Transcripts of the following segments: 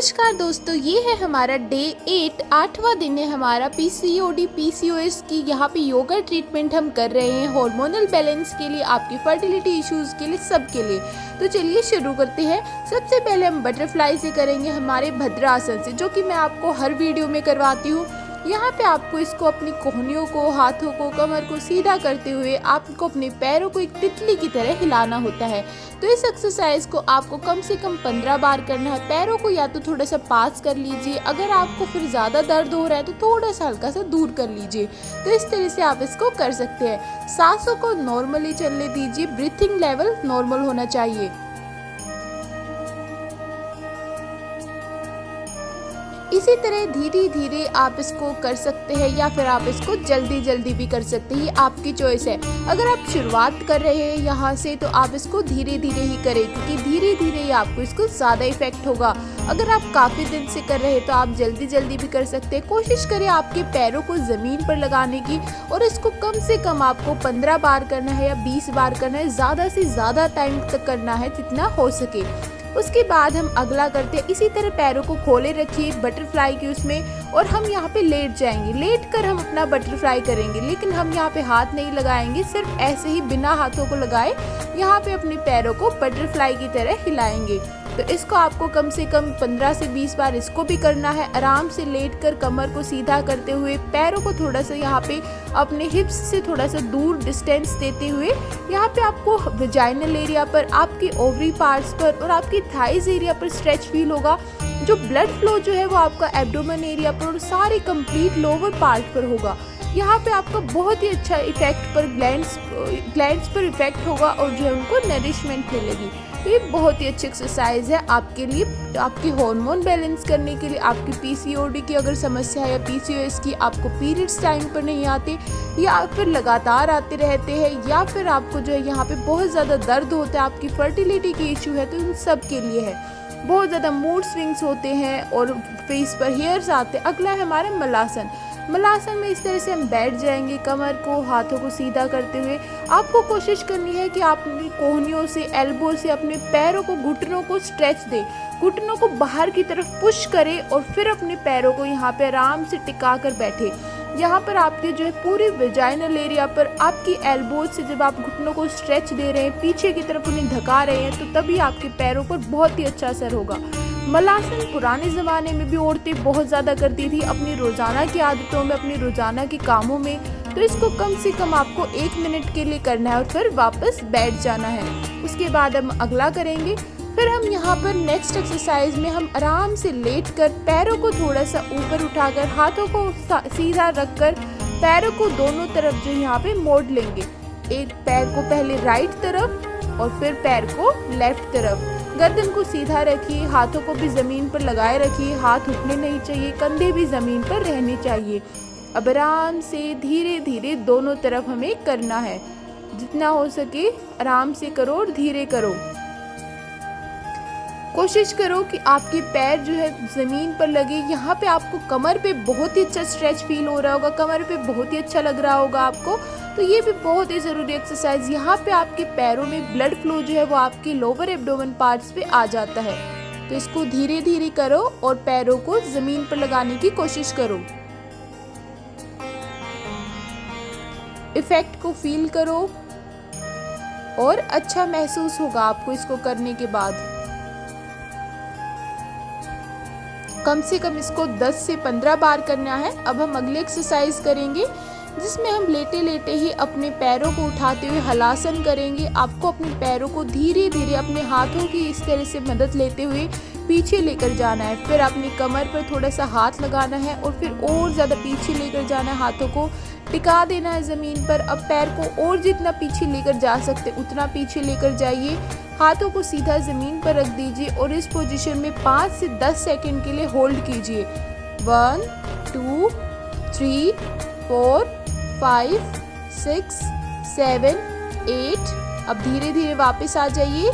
नमस्कार दोस्तों, ये है हमारा डे 8 8वां दिन है हमारा पीसीओडी पीसीओएस की। यहाँ पे योगा ट्रीटमेंट हम कर रहे हैं हार्मोनल बैलेंस के लिए, आपकी फर्टिलिटी इश्यूज के लिए, सब के लिए। तो चलिए शुरू करते हैं। सबसे पहले हम बटरफ्लाई से करेंगे, हमारे भद्रासन से, जो कि मैं आपको हर वीडियो में करवाती हूँ। यहाँ पे आपको इसको अपनी कोहनियों को, हाथों को, कमर को सीधा करते हुए आपको अपने पैरों को एक तितली की तरह हिलाना होता है। तो इस एक्सरसाइज को आपको कम से कम 15 बार करना है। पैरों को या तो थोड़ा सा पास कर लीजिए, अगर आपको फिर ज़्यादा दर्द हो रहा है तो थोड़ा सा हल्का सा दूर कर लीजिए। तो इस तरह से आप इसको कर सकते हैं। सांसों को नॉर्मली चलने दीजिए, ब्रीथिंग लेवल नॉर्मल होना चाहिए। इसी तरह धीरे धीरे आप इसको कर सकते हैं या फिर आप इसको जल्दी जल्दी भी कर सकते हैं, ये आपकी चॉइस है। अगर आप शुरुआत कर रहे हैं यहाँ से तो आप इसको धीरे धीरे ही करें, क्योंकि धीरे धीरे ही आपको इसको ज़्यादा इफेक्ट होगा। अगर आप काफ़ी दिन से कर रहे हैं तो आप जल्दी जल्दी भी कर सकते हैं। कोशिश करें आपके पैरों को ज़मीन पर लगाने की, और इसको कम से कम आपको 15 बार करना है या 20 बार करना है। ज़्यादा से ज़्यादा टाइम तक करना है जितना हो सके। उसके बाद हम अगला करते हैं। इसी तरह पैरों को खोले रखिए बटरफ्लाई की उसमें, और हम यहाँ पे लेट जाएंगे। लेट कर हम अपना बटरफ्लाई करेंगे, लेकिन हम यहाँ पे हाथ नहीं लगाएंगे, सिर्फ ऐसे ही बिना हाथों को लगाए यहाँ पे अपने पैरों को बटरफ्लाई की तरह हिलाएंगे। तो इसको आपको कम से कम 15 से 20 बार इसको भी करना है। आराम से लेट कर कमर को सीधा करते हुए, पैरों को थोड़ा सा यहाँ पे अपने हिप्स से थोड़ा सा दूर डिस्टेंस देते हुए, यहाँ पे आपको वेजाइनल एरिया पर, आपके ओवरी पार्ट्स पर और आपकी थाइज एरिया पर स्ट्रेच फील होगा। जो ब्लड फ्लो जो है वो आपका एब्डोमेन एरिया पर और सारे कंप्लीट लोअर पार्ट पर होगा। यहाँ पे आपका बहुत ही अच्छा इफेक्ट पर ग्लैंड्स पर इफेक्ट होगा और जो है उनको नरिशमेंट मिलेगी। तो ये बहुत ही अच्छी एक्सरसाइज है आपके लिए, आपकी हार्मोन बैलेंस करने के लिए। आपकी पीसीओडी की अगर समस्या है या पीसीओएस की, आपको पीरियड्स टाइम पर नहीं आते या फिर लगातार आते रहते हैं, या फिर आपको जो है यहाँ पे बहुत ज़्यादा दर्द होता है, आपकी फर्टिलिटी की इशू है, तो इन सब के लिए है। बहुत ज़्यादा मूड स्विंग्स होते हैं और फेस पर हेयर्स आते हैं। अगला है हमारा मलासन। मलासन में इस तरह से हम बैठ जाएंगे, कमर को, हाथों को सीधा करते हुए। आपको कोशिश करनी है कि आप अपनी कोहनियों से, एल्बो से अपने पैरों को, घुटनों को स्ट्रेच दें, घुटनों को बाहर की तरफ पुश करें और फिर अपने पैरों को यहाँ पे आराम से टिका कर बैठे। यहाँ पर आपके जो है पूरे वेजाइनल एरिया पर आपकी एल्बोज से जब आप घुटनों को स्ट्रेच दे रहे हैं, पीछे की तरफ उन्हें धका रहे हैं, तो तभी आपके पैरों पर बहुत ही अच्छा असर होगा। मलासन पुराने ज़माने में भी औरतें बहुत ज़्यादा करती थी अपनी रोज़ाना की आदतों में, अपनी रोज़ाना के कामों में। तो इसको कम से कम आपको 1 मिनट के लिए करना है और फिर वापस बैठ जाना है। उसके बाद हम अगला करेंगे। फिर हम यहाँ पर नेक्स्ट एक्सरसाइज में हम आराम से लेट कर पैरों को थोड़ा सा ऊपर उठाकर, हाथों को सीधा रखकर, पैरों को दोनों तरफ जो यहाँ पे मोड़ लेंगे। एक पैर को पहले राइट तरफ और फिर पैर को लेफ्ट तरफ। गर्दन को सीधा रखिए, हाथों को भी ज़मीन पर लगाए रखिए, हाथ उठने नहीं चाहिए, कंधे भी ज़मीन पर रहने चाहिए। अब आराम से धीरे धीरे दोनों तरफ हमें करना है। जितना हो सके आराम से करो और धीरे करो। कोशिश करो कि आपके पैर जो है ज़मीन पर लगे। यहाँ पे आपको कमर पे बहुत ही अच्छा स्ट्रेच फील हो रहा होगा, कमर पे बहुत ही अच्छा लग रहा होगा आपको। तो ये भी बहुत ही ज़रूरी एक्सरसाइज। यहाँ पे आपके पैरों में ब्लड फ्लो जो है वो आपके लोअर एब्डोमेन पार्ट्स पे आ जाता है। तो इसको धीरे धीरे करो और पैरों को ज़मीन पर लगाने की कोशिश करो। इफेक्ट को फील करो और अच्छा महसूस होगा आपको इसको करने के बाद। कम से कम इसको 10 से 15 बार करना है। अब हम अगले एक्सरसाइज करेंगे, जिसमें हम लेटे लेटे ही अपने पैरों को उठाते हुए हलासन करेंगे। आपको अपने पैरों को धीरे धीरे अपने हाथों की इस तरह से मदद लेते हुए पीछे लेकर जाना है। फिर अपनी कमर पर थोड़ा सा हाथ लगाना है और फिर और ज़्यादा पीछे लेकर जाना है। हाथों को टिका देना है ज़मीन पर। अब पैर को और जितना पीछे लेकर जा सकते उतना पीछे लेकर जाइए। हाथों को सीधा ज़मीन पर रख दीजिए और इस पोजीशन में 5 से 10 सेकंड के लिए होल्ड कीजिए। 1 2 3 4 5 6 7 8। अब धीरे धीरे वापस आ जाइए।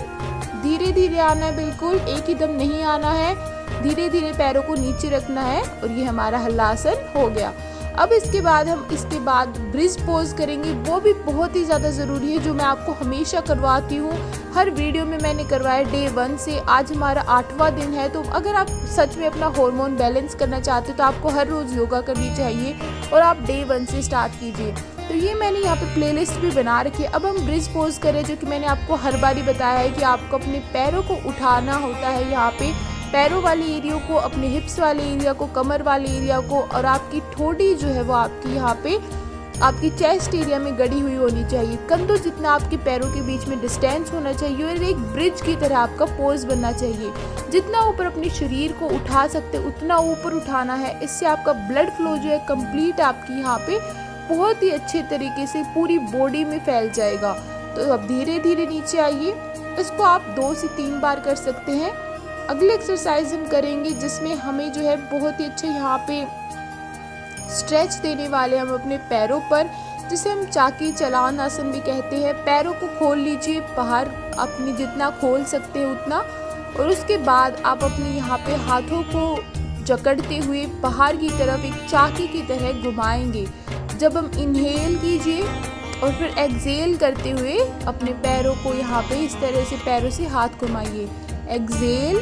धीरे धीरे आना है, बिल्कुल एक ही दम नहीं आना है। धीरे धीरे पैरों को नीचे रखना है और ये हमारा हलासन हो गया। अब इसके बाद हम इसके बाद ब्रिज पोज करेंगे, वो भी बहुत ही ज़्यादा ज़रूरी है, जो मैं आपको हमेशा करवाती हूँ। हर वीडियो में मैंने करवाया डे 1 से। आज हमारा 8वां दिन है, तो अगर आप सच में अपना हार्मोन बैलेंस करना चाहते हो तो आपको हर रोज़ योगा करनी चाहिए और आप डे 1 से स्टार्ट कीजिए। तो ये मैंने यहाँ पे प्लेलिस्ट भी बना रखी है। अब हम ब्रिज पोज करें, जो कि मैंने आपको हर बारी बताया है कि आपको अपने पैरों को उठाना होता है। यहाँ पे पैरों वाले एरिया को, अपने हिप्स वाले एरिया को, कमर वाले एरिया को, और आपकी ठोड़ी जो है वो आपकी यहाँ पे आपकी चेस्ट एरिया में गड़ी हुई होनी चाहिए। कंधों जितना आपके पैरों के बीच में डिस्टेंस होना चाहिए और एक ब्रिज की तरह आपका पोज बनना चाहिए। जितना ऊपर अपने शरीर को उठा सकते उतना ऊपर उठाना है। इससे आपका ब्लड फ्लो जो है कंप्लीट आपकी यहाँ पे बहुत ही अच्छे तरीके से पूरी बॉडी में फैल जाएगा। तो अब धीरे धीरे नीचे आइए। इसको आप 2 से 3 बार कर सकते हैं। अगले एक्सरसाइज हम करेंगे जिसमें हमें जो है बहुत ही अच्छे यहाँ पे स्ट्रेच देने वाले हम अपने पैरों पर, जिसे हम चाकी चलान आसन भी कहते हैं। पैरों को खोल लीजिए बाहर, अपनी जितना खोल सकते हैं उतना, और उसके बाद आप अपने यहाँ पे हाथों को जकड़ते हुए बाहर की तरफ एक चाकी की तरह घुमाएंगे। जब हम इनहेल कीजिए और फिर एक्सहेल करते हुए अपने पैरों को यहाँ पे इस तरह से पैरों से हाथ घुमाइए। Exhale,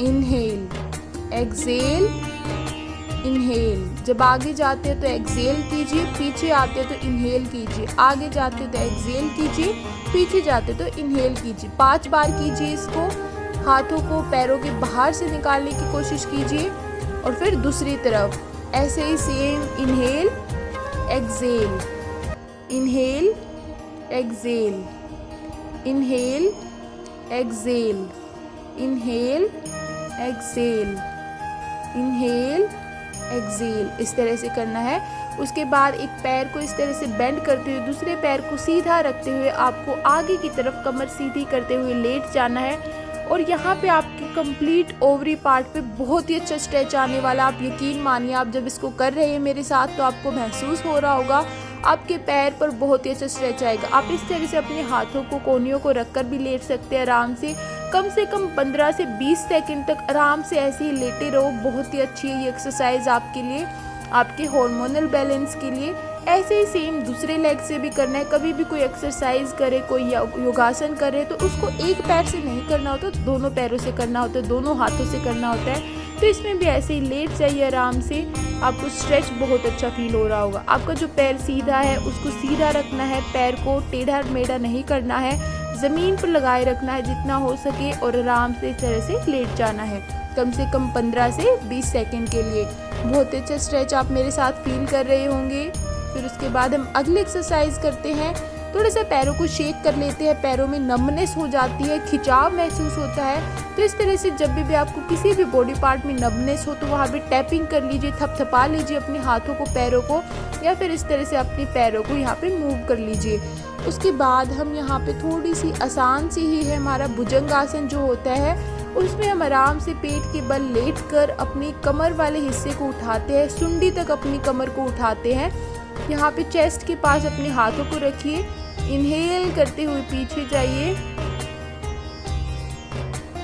inhale, exhale, inhale. जब आगे जाते हैं तो एक्सहेल कीजिए, पीछे आते हैं तो इनहेल कीजिए, आगे जाते हैं तो एक्सहेल कीजिए, पीछे जाते हैं तो इनहेल कीजिए। 5 बार कीजिए इसको। हाथों को पैरों के बाहर से निकालने की कोशिश कीजिए और फिर दूसरी तरफ ऐसे ही same inhale, exhale, inhale, exhale, inhale, exhale, inhale, exhale, inhale, exhale. इस तरह से करना है। उसके बाद एक पैर को इस तरह से बेंड करते हुए दूसरे पैर को सीधा रखते हुए आपको आगे की तरफ कमर सीधी करते हुए लेट जाना है। और यहाँ पे आपकी कंप्लीट ओवरी पार्ट पे बहुत ही अच्छा स्ट्रेच आने वाला। आप यकीन मानिए, आप जब इसको कर रहे हैं मेरे साथ तो आपको महसूस हो रहा होगा आपके पैर पर बहुत ही अच्छा स्ट्रेच आएगा। आप इस तरह से अपने हाथों को कोहनियों को रखकर भी लेट सकते हैं आराम से कम 15 से 20 सेकंड तक आराम से ऐसे ही लेटे रहो। बहुत ही अच्छी है ये एक्सरसाइज आपके लिए, आपके हार्मोनल बैलेंस के लिए। ऐसे ही सेम दूसरे लेग से भी करना है। कभी भी कोई एक्सरसाइज करे, कोई योगासन करे तो उसको एक पैर से नहीं करना होता, दोनों पैरों से करना होता है, दोनों हाथों से करना होता है। तो इसमें भी ऐसे ही लेट जाइए आराम से। आपको स्ट्रेच बहुत अच्छा फील हो रहा होगा। आपका जो पैर सीधा है उसको सीधा रखना है, पैर को टेढ़ा मेढ़ा नहीं करना है, ज़मीन पर लगाए रखना है जितना हो सके और आराम से इस तरह से लेट जाना है कम से कम 15 से 20 सेकंड के लिए। बहुत अच्छा स्ट्रेच आप मेरे साथ फील कर रहे होंगे। फिर उसके बाद हम अगली एक्सरसाइज करते हैं। थोड़ा सा पैरों को शेक कर लेते हैं। पैरों में नमनेस हो जाती है, खिंचाव महसूस होता है। तो इस तरह से जब भी आपको किसी भी बॉडी पार्ट में नमनेस हो तो वहाँ पे टैपिंग कर लीजिए, थपथपा लीजिए अपने हाथों को, पैरों को, या फिर इस तरह से अपने पैरों को यहाँ पे मूव कर लीजिए। उसके बाद हम यहाँ पे थोड़ी सी आसान सी ही है हमारा भुजंगासन जो होता है, उसमें हम आराम से पेट के बल लेट कर अपनी कमर वाले हिस्से को उठाते हैं, सुंडी तक अपनी कमर को उठाते हैं। यहाँ पे चेस्ट के पास अपने हाथों को रखिए, इनहेल करते हुए पीछे जाइए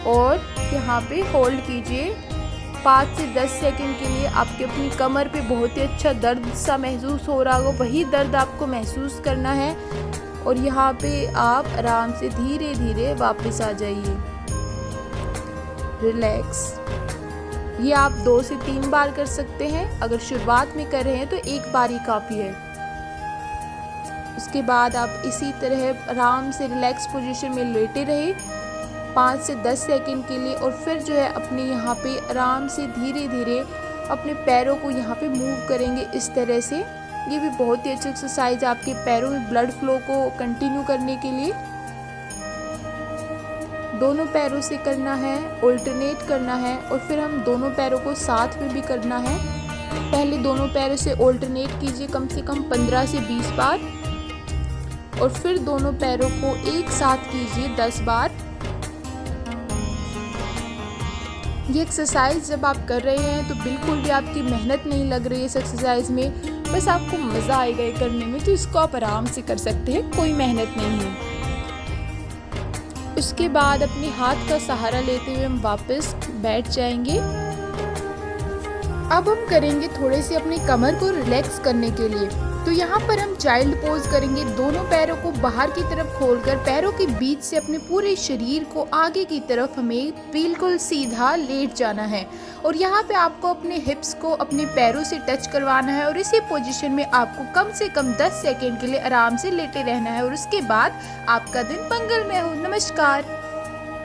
और यहाँ पे होल्ड कीजिए 5 से 10 सेकंड के लिए। आपके अपनी कमर पे बहुत ही अच्छा दर्द सा महसूस हो रहा होगा, वही दर्द आपको महसूस करना है और यहाँ पे आप आराम से धीरे धीरे वापस आ जाइए। रिलैक्स। ये आप 2 से 3 बार कर सकते हैं। अगर शुरुआत में कर रहे हैं तो 1 बार ही काफ़ी है। उसके बाद आप इसी तरह आराम से रिलैक्स पोजीशन में लेटे रहे 5 से 10 सेकंड के लिए और फिर जो है अपने यहाँ पे आराम से धीरे धीरे अपने पैरों को यहाँ पे मूव करेंगे इस तरह से। ये भी बहुत ही अच्छी एक्सरसाइज आपके पैरों में ब्लड फ्लो को कंटिन्यू करने के लिए। दोनों पैरों से करना है, ऑल्टरनेट करना है और फिर हम दोनों पैरों को साथ में भी करना है। पहले दोनों पैरों से ऑल्टरनेट कीजिए कम से कम 15 से 20 बार और फिर दोनों पैरों को एक साथ कीजिए 10 बार। ये एक्सरसाइज जब आप कर रहे हैं तो बिल्कुल भी आपकी मेहनत नहीं लग रही है इस एक्सरसाइज में, बस आपको मज़ा आएगा ये करने में, तो इसको आप आराम से कर सकते हैं, कोई मेहनत नहीं है। उसके बाद अपने हाथ का सहारा लेते हुए हम वापस बैठ जाएंगे। अब हम करेंगे थोड़े से अपनी कमर को रिलैक्स करने के लिए। तो यहाँ पर हम चाइल्ड पोज करेंगे, दोनों पैरों को बाहर की तरफ खोलकर पैरों के बीच से अपने पूरे शरीर को आगे की तरफ हमें बिल्कुल सीधा लेट जाना है और यहाँ पे आपको अपने हिप्स को अपने पैरों से टच करवाना है और इसी पोजीशन में आपको कम से कम 10 सेकेंड के लिए आराम से लेटे रहना है और उसके बाद आपका दिन मंगलमय हो। नमस्कार।